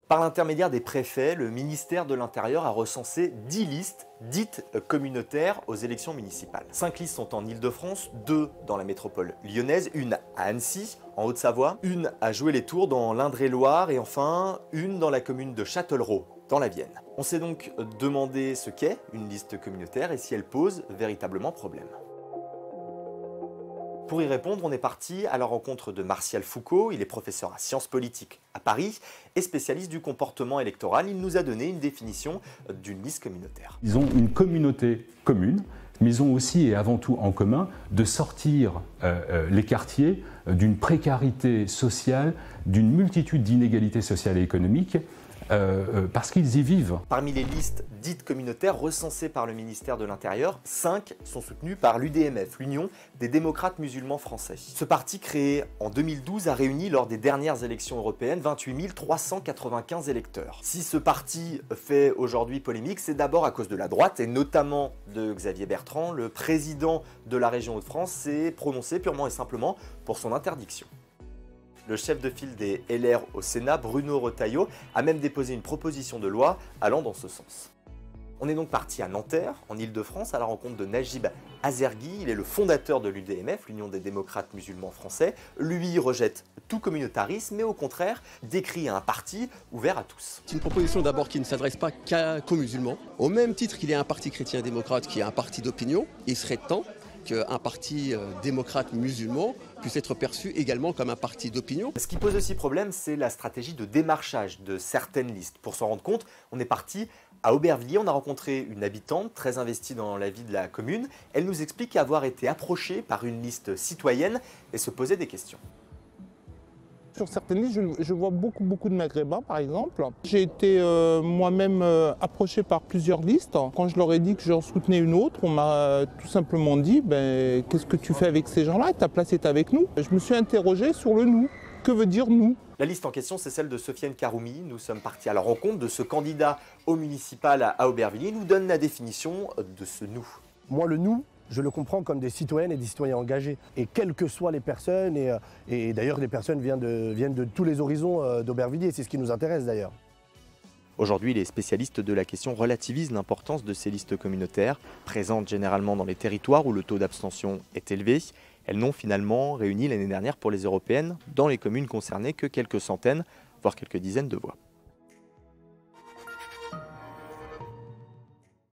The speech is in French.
Par l'intermédiaire des préfets, le ministère de l'Intérieur a recensé 10 listes dites communautaires aux élections municipales. 5 listes sont en Île-de-France, 2 dans la métropole lyonnaise, une à Annecy, en Haute-Savoie, une à Joué-les-Tours dans l'Indre-et-Loire et enfin une dans la commune de Châtellerault, dans la Vienne. On s'est donc demandé ce qu'est une liste communautaire et si elle pose véritablement problème. Pour y répondre, on est parti à la rencontre de Martial Foucault. Il est professeur à sciences politiques à Paris et spécialiste du comportement électoral. Il nous a donné une définition d'une liste communautaire. Ils ont une communauté commune, mais ils ont aussi et avant tout en commun de sortir les quartiers d'une précarité sociale, d'une multitude d'inégalités sociales et économiques, parce qu'ils y vivent. Parmi les listes dites communautaires recensées par le ministère de l'Intérieur, 5 sont soutenues par l'UDMF, l'Union des démocrates musulmans français. Ce parti, créé en 2012, a réuni lors des dernières élections européennes 28 395 électeurs. Si ce parti fait aujourd'hui polémique, c'est d'abord à cause de la droite, et notamment de Xavier Bertrand. Le président de la région Hauts-de-France s'est prononcé purement et simplement pour son interdiction. Le chef de file des LR au Sénat, Bruno Retailleau, a même déposé une proposition de loi allant dans ce sens. On est donc parti à Nanterre, en Île-de-France, à la rencontre de Najib Azergui. Il est le fondateur de l'UDMF, l'Union des démocrates musulmans français. Lui rejette tout communautarisme, mais au contraire décrit un parti ouvert à tous. C'est une proposition d'abord qui ne s'adresse pas qu'aux musulmans. Au même titre qu'il y a un parti chrétien-démocrate qui est un parti d'opinion, il serait temps qu'un parti démocrate musulman puisse être perçu également comme un parti d'opinion. Ce qui pose aussi problème, c'est la stratégie de démarchage de certaines listes. Pour s'en rendre compte, on est parti à Aubervilliers, on a rencontré une habitante très investie dans la vie de la commune. Elle nous explique avoir été approchée par une liste citoyenne et se poser des questions. Sur certaines listes, je vois beaucoup de Maghrébins, par exemple. J'ai été moi-même approché par plusieurs listes. Quand je leur ai dit que j'en soutenais une autre, on m'a tout simplement dit qu'est-ce que tu fais avec ces gens-là? Ta place est avec nous. Je me suis interrogé sur le « nous ». Que veut dire « nous » ? La liste en question, c'est celle de Sofiane Karoumi. Nous sommes partis à la rencontre de ce candidat au municipal à Aubervilliers. Il nous donne la définition de ce « nous ». Moi, le « nous », je le comprends comme des citoyennes et des citoyens engagés. Et quelles que soient les personnes, et d'ailleurs les personnes viennent de tous les horizons d'Aubervilliers, c'est ce qui nous intéresse d'ailleurs. Aujourd'hui, les spécialistes de la question relativisent l'importance de ces listes communautaires, présentes généralement dans les territoires où le taux d'abstention est élevé. Elles n'ont finalement réuni l'année dernière pour les européennes, dans les communes concernées, que quelques centaines, voire quelques dizaines de voix.